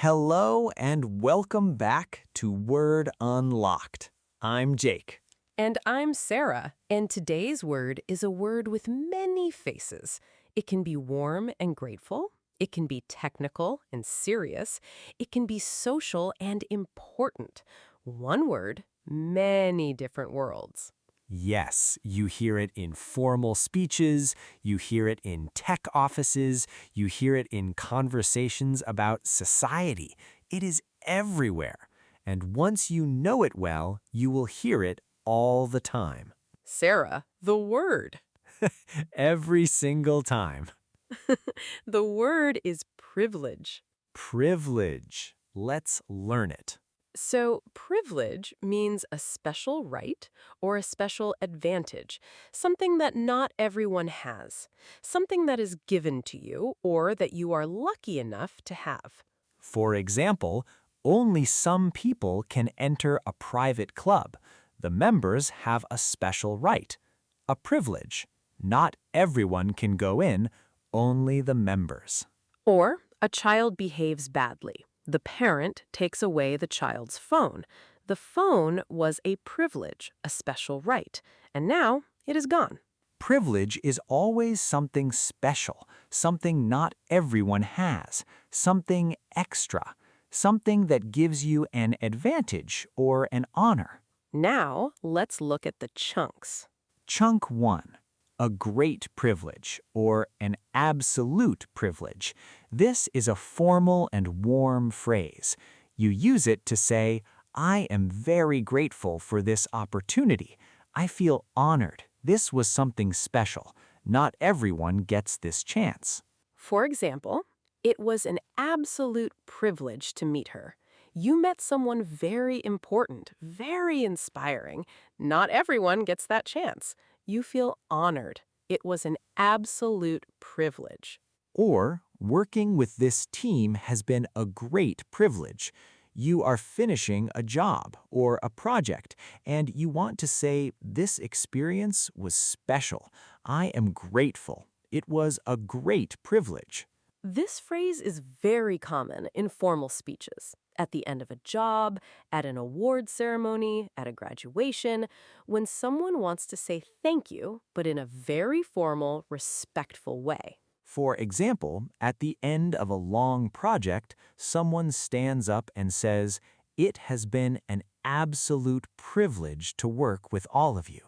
Hello and welcome back to Word Unlocked. I'm Jake. And I'm Sarah, and today's word is a word with many faces. It can be warm and grateful. It can be technical and serious. It can be social and important. One word, many different worlds. Yes, you hear it in formal speeches, you hear it in tech offices, you hear it in conversations about society. It is everywhere. And once you know it well, you will hear it all the time. Sarah, the word. Every single time. The word is privilege. Privilege. Let's learn it. So, privilege means a special right or a special advantage, something that not everyone has, something that is given to you or that you are lucky enough to have. For example, only some people can enter a private club. The members have a special right, a privilege. Not everyone can go in, only the members. Or a child behaves badly. The parent takes away the child's phone. The phone was a privilege, a special right, and now it is gone. Privilege is always something special, something not everyone has, something extra, something that gives you an advantage or an honor. Now, let's look at the chunks. Chunk 1. A great privilege, or an absolute privilege. This is a formal and warm phrase. You use it to say, I am very grateful for this opportunity. I feel honored. This was something special. Not everyone gets this chance. For example, it was an absolute privilege to meet her. You met someone very important, very inspiring. Not everyone gets that chance. You feel honored. It was an absolute privilege. Or, working with this team has been a great privilege. You are finishing a job or a project, and you want to say, this experience was special. I am grateful. It was a great privilege. This phrase is very common in formal speeches. At the end of a job, at an award ceremony, at a graduation, when someone wants to say thank you, but in a very formal, respectful way. For example, at the end of a long project, someone stands up and says, it has been an absolute privilege to work with all of you.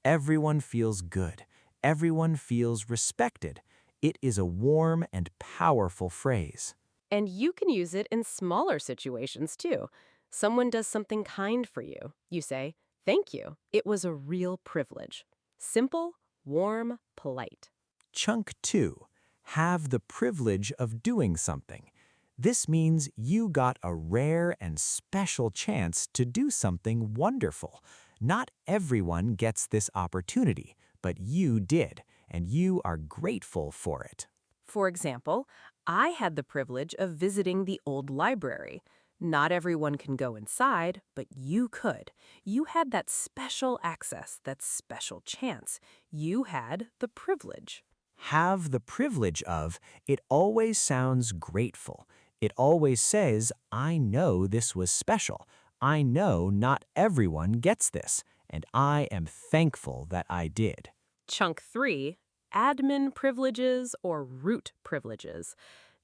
Everyone feels good. Everyone feels respected. It is a warm and powerful phrase. And you can use it in smaller situations too. Someone does something kind for you. You say, thank you. It was a real privilege. Simple, warm, polite. Chunk 2. Have the privilege of doing something. This means you got a rare and special chance to do something wonderful. Not everyone gets this opportunity, but you did, and you are grateful for it. For example, I had the privilege of visiting the old library. Not everyone can go inside, but you could. You had that special access, that special chance. You had the privilege. Have the privilege of, it always sounds grateful. It always says, I know this was special. I know not everyone gets this, and I am thankful that I did. Chunk 3, admin privileges or root privileges.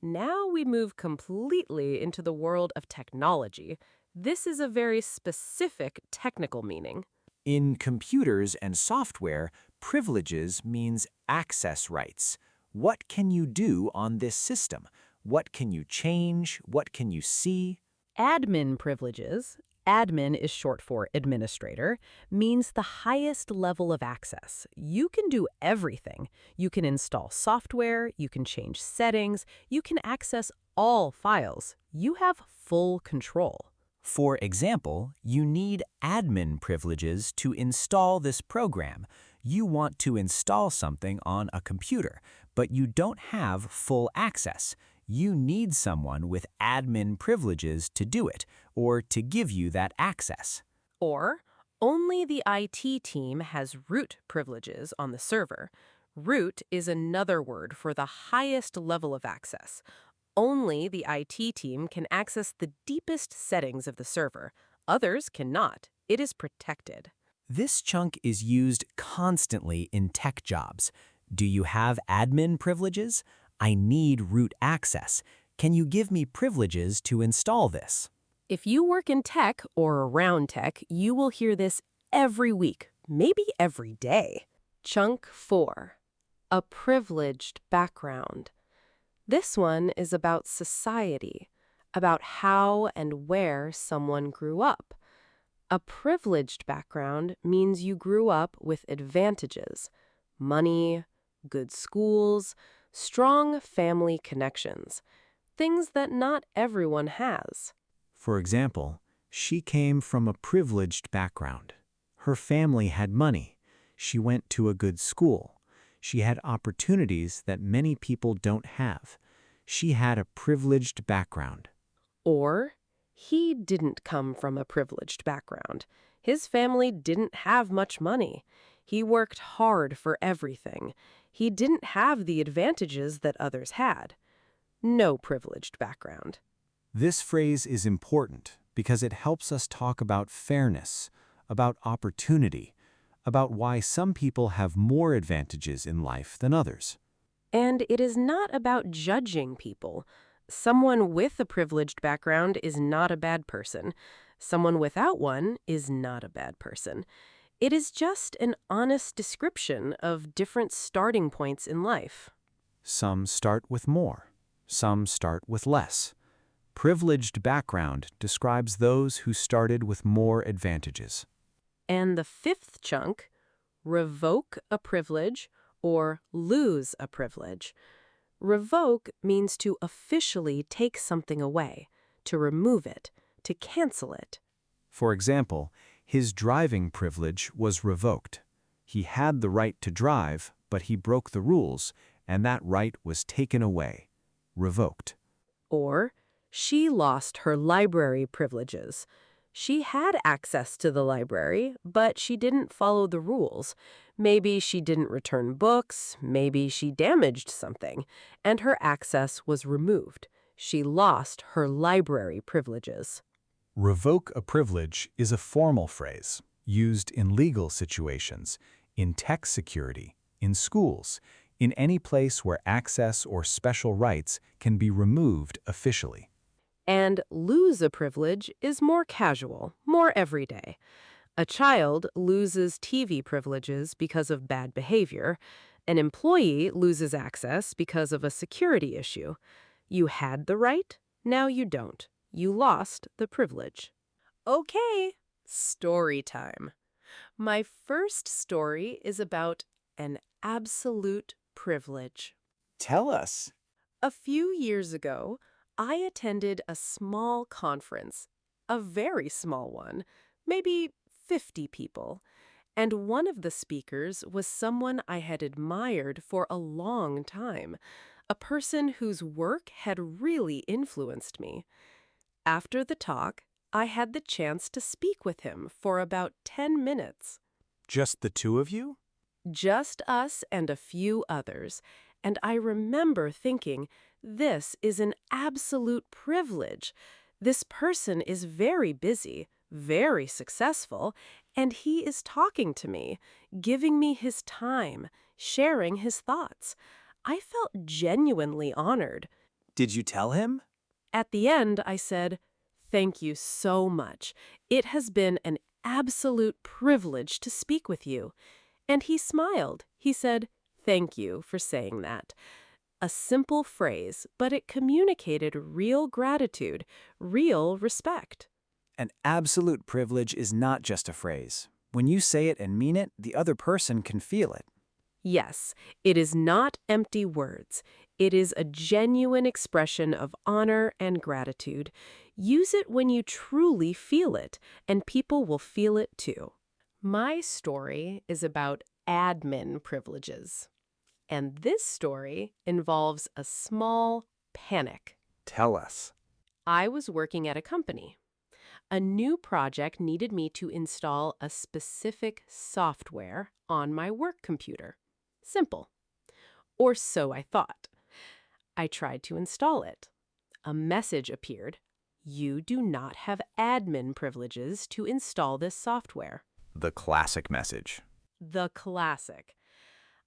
Now we move completely into the world of technology. This is a very specific technical meaning. In computers and software, privileges means access rights. What can you do on this system? What can you change? What can you see? Admin privileges, admin is short for administrator, means the highest level of access. You can do everything. You can install software, you can change settings, you can access all files. You have full control. For example, you need admin privileges to install this program. You want to install something on a computer, but you don't have full access. You need someone with admin privileges to do it, or to give you that access. Or, only the IT team has root privileges on the server. Root is another word for the highest level of access. Only the IT team can access the deepest settings of the server. Others cannot. It is protected. This chunk is used constantly in tech jobs. Do you have admin privileges? I need root access. Can you give me privileges to install this? If you work in tech or around tech, you will hear this every week, maybe every day. Chunk 4. A privileged background. This one is about society, about how and where someone grew up. A privileged background means you grew up with advantages, money, good schools, strong family connections, things that not everyone has. For example, she came from a privileged background. Her family had money. She went to a good school. She had opportunities that many people don't have. She had a privileged background. Or, he didn't come from a privileged background. His family didn't have much money. He worked hard for everything. He didn't have the advantages that others had. No privileged background. This phrase is important because it helps us talk about fairness, about opportunity, about why some people have more advantages in life than others. And it is not about judging people. Someone with a privileged background is not a bad person. Someone without one is not a bad person. It is just an honest description of different starting points in life. Some start with more. Some start with less. Privileged background describes those who started with more advantages. And the fifth chunk, revoke a privilege or lose a privilege. Revoke means to officially take something away, to remove it, to cancel it. For example, his driving privilege was revoked. He had the right to drive, but he broke the rules, and that right was taken away. Revoked. Or, she lost her library privileges. She had access to the library, but she didn't follow the rules. Maybe she didn't return books, maybe she damaged something, and her access was removed. She lost her library privileges. Revoke a privilege is a formal phrase used in legal situations, in tech security, in schools, in any place where access or special rights can be removed officially. And lose a privilege is more casual, more everyday. A child loses TV privileges because of bad behavior. An employee loses access because of a security issue. You had the right, now you don't. You lost the privilege. Okay, story time. My first story is about an absolute privilege. Tell us. A few years ago, I attended a small conference, a very small one, maybe 50 people, and one of the speakers was someone I had admired for a long time, a person whose work had really influenced me. After the talk, I had the chance to speak with him for about 10 minutes. Just the two of you? Just us and a few others, and I remember thinking, this is an absolute privilege. This person is very busy, very successful, and he is talking to me, giving me his time, sharing his thoughts. I felt genuinely honored. Did you tell him? At the end, I said, "Thank you so much. It has been an absolute privilege to speak with you." And he smiled. He said, "Thank you for saying that." A simple phrase, but it communicated real gratitude, real respect. An absolute privilege is not just a phrase. When you say it and mean it, the other person can feel it. Yes, it is not empty words. It is a genuine expression of honor and gratitude. Use it when you truly feel it, and people will feel it too. My story is about admin privileges. And this story involves a small panic. Tell us. I was working at a company. A new project needed me to install a specific software on my work computer. Simple. Or so I thought. I tried to install it. A message appeared. You do not have admin privileges to install this software. The classic message. The classic.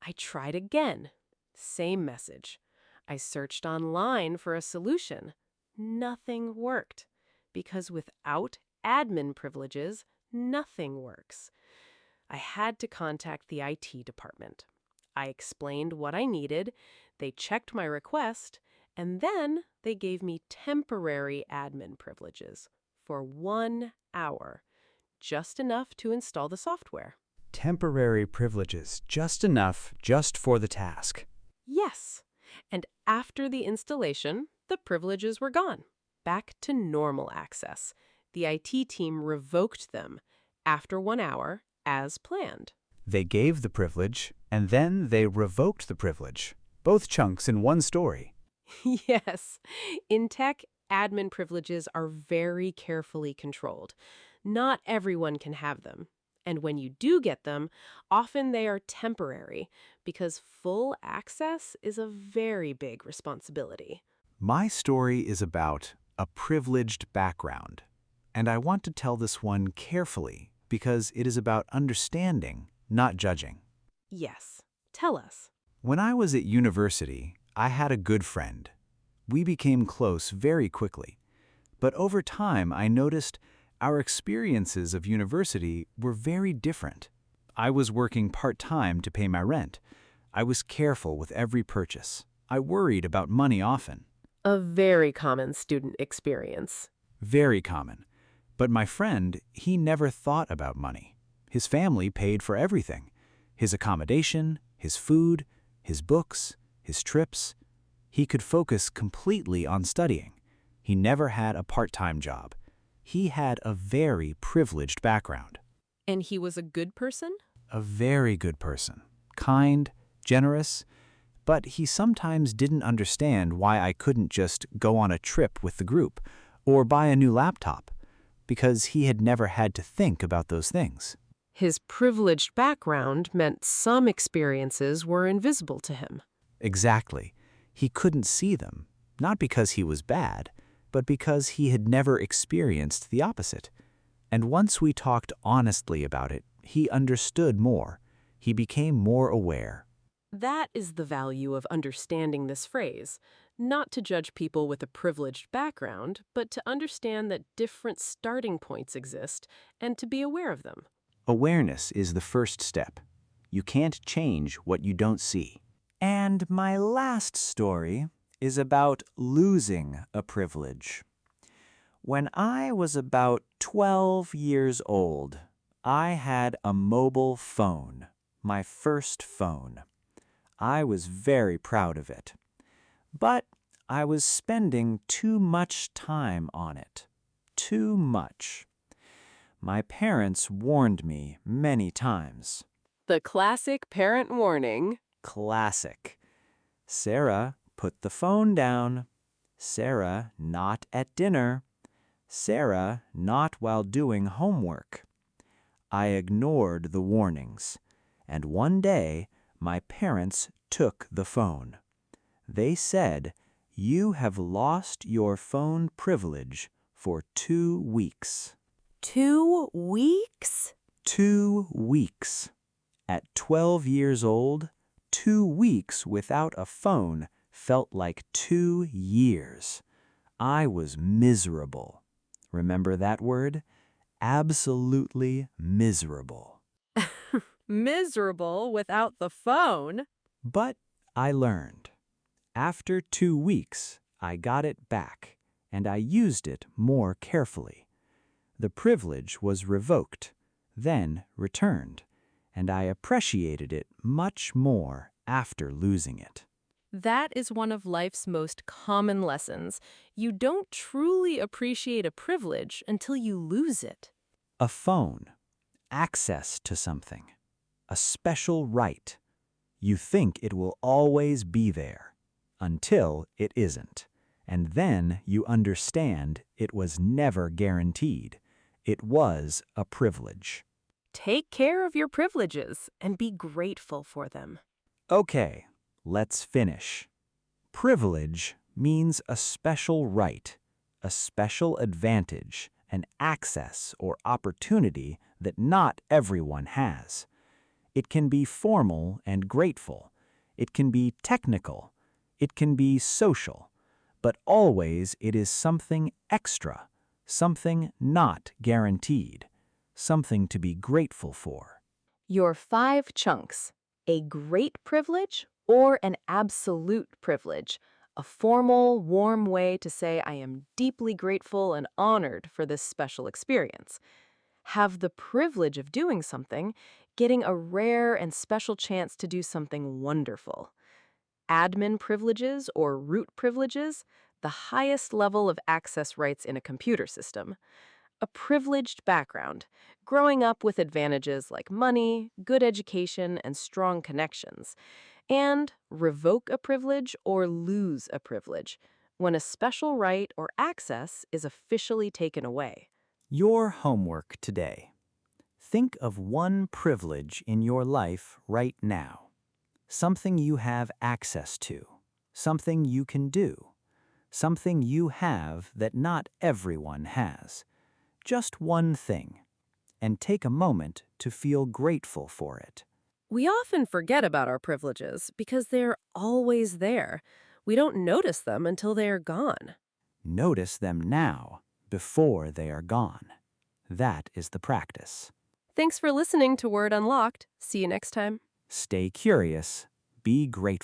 I tried again. Same message. I searched online for a solution. Nothing worked. Because without admin privileges, nothing works. I had to contact the IT department. I explained what I needed, they checked my request, and then they gave me temporary admin privileges for 1 hour, just enough to install the software. Temporary privileges, just enough, just for the task. Yes, and after the installation, the privileges were gone, back to normal access. The IT team revoked them after 1 hour, as planned. They gave the privilege, and then they revoked the privilege. Both chunks in one story. Yes, in tech, admin privileges are very carefully controlled. Not everyone can have them. And when you do get them, often they are temporary because full access is a very big responsibility. My story is about a privileged background, and I want to tell this one carefully because it is about understanding, not judging. Yes, tell us. When I was at university, I had a good friend. We became close very quickly, but over time I noticed our experiences of university were very different. I was working part-time to pay my rent. I was careful with every purchase. I worried about money often. A very common student experience. Very common. But my friend, he never thought about money. His family paid for everything. His accommodation, his food, his books, his trips. He could focus completely on studying. He never had a part-time job. He had a very privileged background. And he was a good person? A very good person. Kind, generous, but he sometimes didn't understand why I couldn't just go on a trip with the group or buy a new laptop, because he had never had to think about those things. His privileged background meant some experiences were invisible to him. Exactly. He couldn't see them, not because he was bad, but because he had never experienced the opposite. And once we talked honestly about it, he understood more. He became more aware. That is the value of understanding this phrase. Not to judge people with a privileged background, but to understand that different starting points exist and to be aware of them. Awareness is the first step. You can't change what you don't see. And my last story is about losing a privilege. When I was about 12 years old, I had a mobile phone, my first phone. I was very proud of it. But I was spending too much time on it. Too much. My parents warned me many times. The classic parent warning. Classic. Sarah, put the phone down. Sarah, not at dinner. Sarah, not while doing homework. I ignored the warnings, and one day my parents took the phone. They said, "You have lost your phone privilege for 2 weeks." 2 weeks? 2 weeks. At 12 years old, 2 weeks without a phone felt like 2 years. I was miserable. Remember that word? Absolutely miserable. Miserable without the phone? But I learned. After 2 weeks, I got it back, and I used it more carefully. The privilege was revoked, then returned, and I appreciated it much more after losing it. That is one of life's most common lessons. You don't truly appreciate a privilege until you lose it. A phone, access to something, a special right. You think it will always be there, until it isn't. And then you understand it was never guaranteed. It was a privilege. Take care of your privileges and be grateful for them. Okay, let's finish. Privilege means a special right, a special advantage, an access or opportunity that not everyone has. It can be formal and grateful. It can be technical. It can be social. But always it is something extra, something not guaranteed, something to be grateful for. Your 5 chunks: a great privilege or an absolute privilege, a formal, warm way to say I am deeply grateful and honored for this special experience. Have the privilege of doing something, getting a rare and special chance to do something wonderful. Admin privileges or root privileges, the highest level of access rights in a computer system. A privileged background, growing up with advantages like money, good education, and strong connections. And revoke a privilege or lose a privilege, when a special right or access is officially taken away. Your homework today. Think of one privilege in your life right now. Something you have access to, something you can do, something you have that not everyone has. Just one thing, and take a moment to feel grateful for it. We often forget about our privileges because they're always there. We don't notice them until they are gone. Notice them now, before they are gone. That is the practice. Thanks for listening to Word Unlocked. See you next time. Stay curious, be grateful.